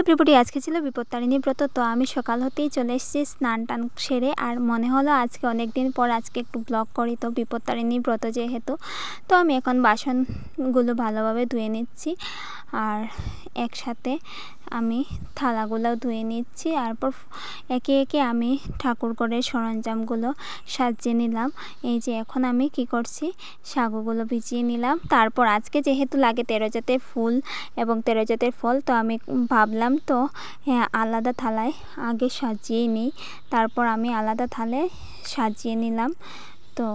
Everybody, আজকে ছিল বিপত্তারিণী ব্রত। তো আমি সকাল হতেই চলে এসেছি স্নান টান সেরে, আর মনে হলো আজকে অনেক দিন পর আজকে একটু ব্লগ করি। তো বিপত্তারিণী ব্রত যেহেতু, তো আমি এখন বাসনগুলো ভালোভাবে ধুয়ে নিচ্ছি, আর একসাথে আমি থালাগুলো ধুয়ে নিচ্ছি। তারপর একে একে আমি ঠাকুর ঘরের সরঞ্জামগুলো সাজিয়ে নিলাম। এই যে এখন আমি কি করছি, সাগুগুলো ভিজিয়ে নিলাম। তারপর আজকে যেহেতু লাগে 13 জাতের ফুল এবং 13 জাতের ফল, তো আমি ভাবলাম তো আলাদা থালায় আগে সাজিয়ে নিই। তারপর আমি আলাদা থালায় সাজিয়ে নিলাম। তো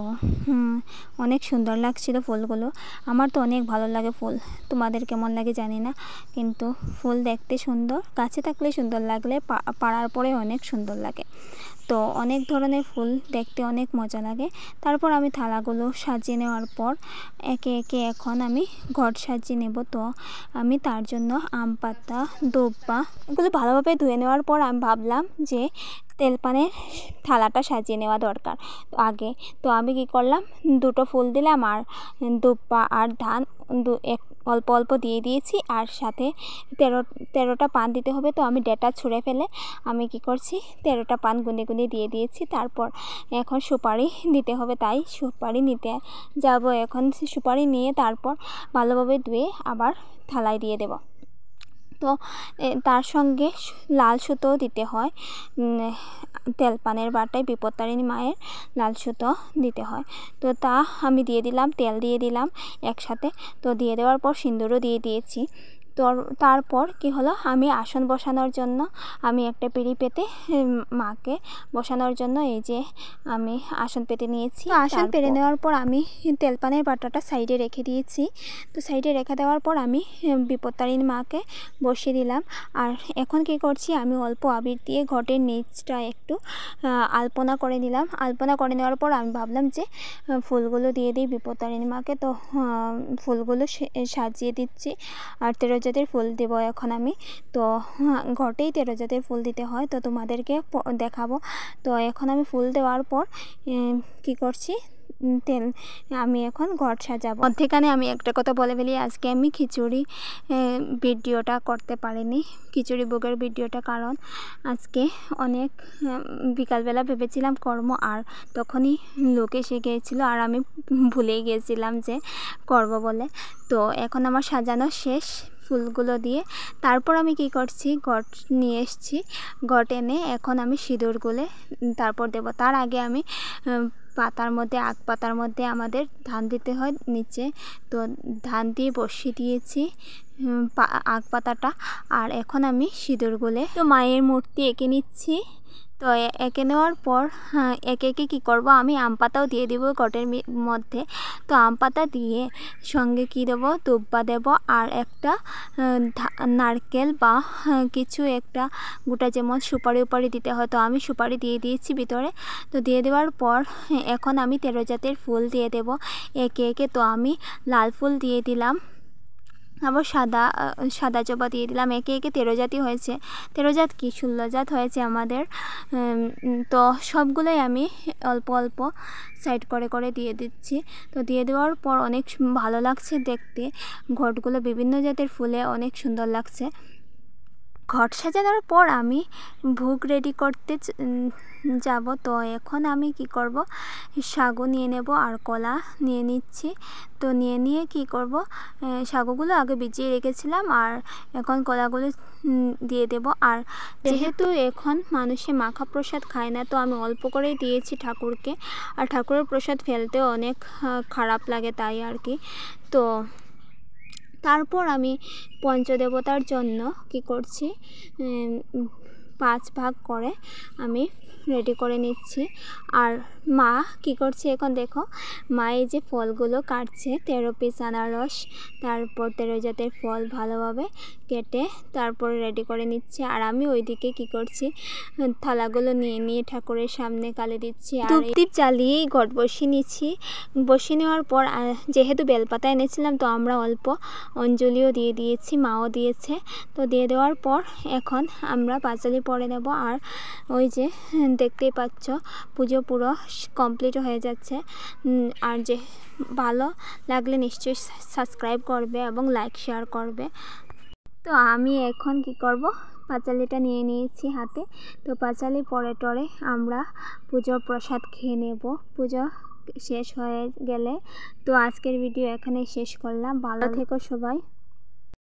অনেক সুন্দর লাগছিল ফুলগুলো। আমার তো অনেক ভালো লাগে ফুল, তোমাদের কেমন লাগে জানি না, কিন্তু ফুল দেখতে সুন্দর, গাছে থাকলে সুন্দর লাগলে পাড়ার পরে অনেক সুন্দর লাগে। তো অনেক ধরনের ফুল দেখতে অনেক মজা লাগে। তারপর আমি থালাগুলো সাজিয়ে নেওয়ার পর একে একে এখন আমি ঘর সাজিয়ে নেব। তো আমি তার জন্য আম পাতা, দুব্বা এগুলো ভালোভাবে ধুয়ে নেওয়ার পর আমি ভাবলাম যে তেলপানের থালাটা সাজিয়ে নেওয়া দরকার আগে। তো আমি কি করলাম, দুটো ফুল দিলাম আর দুব্বা আর ধান অল্প অল্প দিয়ে দিয়েছি, আর সাথে 13টা পান দিতে হবে। তো আমি ডেটা ছুঁড়ে ফেলে আমি কি করছি, 13টা পান গুনে গুনে দিয়ে দিয়েছি। তারপর এখন সুপারি দিতে হবে, তাই সুপারি নিতে যাব। এখন সুপারি নিয়ে তারপর ভালোভাবে ধুয়ে আবার থালায় দিয়ে দেব। তো তার সঙ্গে লাল সুতোও দিতে হয়, তেলপানের বাটায় বিপত্তারিণী মায়ের লাল সুতো দিতে হয়। তো তা আমি দিয়ে দিলাম, তেল দিয়ে দিলাম একসাথে। তো দিয়ে দেওয়ার পর সিঁদুরও দিয়ে দিয়েছি। তো তারপর কি হলো, আমি আসন বসানোর জন্য আমি একটা পিঁড়ি পেতে মাকে বসানোর জন্য এই যে আমি আসন পেতে নিয়েছি। আসন পেতে নেওয়ার পর আমি তেলপানের বাটাটা সাইডে রেখে দিয়েছি। তো সাইডে রেখে দেওয়ার পর আমি বিপত্তারিণী মাকে বসিয়ে দিলাম। আর এখন কি করছি, আমি অল্প আবির দিয়ে ঘটের নিচটা একটু আলপনা করে নিলাম। আলপনা করে নেওয়ার পর আমি ভাবলাম যে ফুলগুলো দিয়ে দিই বিপত্তারিণী মাকে। তো ফুলগুলো সাজিয়ে দিচ্ছি, আর 13 জাতের ফুল দেব এখন আমি। তো ঘটেই 13 জাতের ফুল দিতে হয়, তো তোমাদেরকে দেখাবো। তো এখন আমি ফুল দেওয়ার পর কি করছি, আমি এখন ঘট সাজাবো। মধ্যেখানে আমি একটা কথা বলে ফেলি, আজকে আমি খিচুড়ি ভিডিওটা করতে পারিনি, খিচুড়ি ভোগের ভিডিওটা, কারণ আজকে অনেক বিকালবেলা ভেবেছিলাম কর্ম, আর তখনই লোক এসে গিয়েছিল আর আমি ভুলেই গিয়েছিলাম যে করব বলে। তো এখন আমার সাজানো শেষ ফুলগুলো দিয়ে। তারপর আমি কি করছি, ঘট নিয়ে এসেছি, ঘট এনে এখন আমি সিঁদুর গুলে তারপর দেব। তার আগে আমি পাতার মধ্যে, আগ পাতার মধ্যে আমাদের ধান দিতে হয় নিচে, তো ধান দিয়ে বসিয়ে দিয়েছি আগ পাতাটা। আর এখন আমি সিঁদুর গুলে তো মায়ের মূর্তি এঁকে নিচ্ছি। তো এঁকে নেওয়ার পর একে একে কী করবো, আমি আম পাতাও দিয়ে দেবো ঘটের মধ্যে। তো আম পাতা দিয়ে সঙ্গে কি দেবো, দুব্বা দেব, আর একটা নারকেল বা কিছু একটা গোটা, যেমন সুপারি উপারি দিতে হয়। তো আমি সুপারি দিয়ে দিয়েছি ভিতরে। তো দিয়ে দেওয়ার পর এখন আমি 13 জাতের ফুল দিয়ে দেব একে একে। তো আমি লাল ফুল দিয়ে দিলাম, আবার সাদা জবা দিয়ে দিলাম। একে একে 13 জাতই হয়েছে, 13 জাত কি 16 জাত হয়েছে আমাদের। তো সবগুলোই আমি অল্প অল্প সাইড করে করে দিয়ে দিচ্ছি। তো দিয়ে দেওয়ার পর অনেক ভালো লাগছে দেখতে, ঘটগুলো বিভিন্ন জাতের ফুলে অনেক সুন্দর লাগছে। ঘট সাজানোর পর আমি ভোগ রেডি করতে যাব। তো এখন আমি কি করব, সাগু নিয়ে নেব আর কলা নিয়ে নিচ্ছি। তো নিয়ে কি করব, সাগুগুলো আগে ভিজিয়ে রেখেছিলাম, আর এখন কলাগুলো দিয়ে দেব। আর যেহেতু এখন মানুষে মাখা প্রসাদ খায় না, তো আমি অল্প করেই দিয়েছি ঠাকুরকে, আর ঠাকুরের প্রসাদ ফেলতেও অনেক খারাপ লাগে, তাই আর কি। তো তারপর আমি পঞ্চদেবতার জন্য কি করছি, 5 ভাগ করে আমি রেডি করে নিচ্ছি। আর মা কি করছে এখন দেখো, মা এই যে ফলগুলো কাটছে, 13 পিস আনারস, তারপর 13 জাতের ফল ভালোভাবে কেটে তারপর রেডি করে নিচ্ছে। আর আমি ওইদিকে কি করছি, থালাগুলো নিয়ে ঠাকুরের সামনে কালে দিচ্ছি, আর ধূপ জ্বালিয়েই ঘট বসিয়ে নিচ্ছি। বসিয়ে নেওয়ার পর যেহেতু বেলপাতা এনেছিলাম, তো আমরা অল্প অঞ্জলিও দিয়ে দিয়েছি, মাও দিয়েছে। তো দিয়ে দেওয়ার পর এখন আমরা পাঁচালি পরে নেব। আর ওই যে দেখতেই পাচ্ছ পুজো পুরো কমপ্লিট হয়ে যাচ্ছে। আর যে ভালো লাগলে নিশ্চয়ই সাবস্ক্রাইব করবে এবং লাইক শেয়ার করবে। তো আমি এখন কি করব, পাঁচালিটা নিয়ে নিয়েছি হাতে। তো পাঁচালি পরে টরে আমরা পুজোর প্রসাদ খেয়ে নেব পুজো শেষ হয়ে গেলে। তো আজকের ভিডিও এখানে শেষ করলাম। ভালো থেকো সবাই।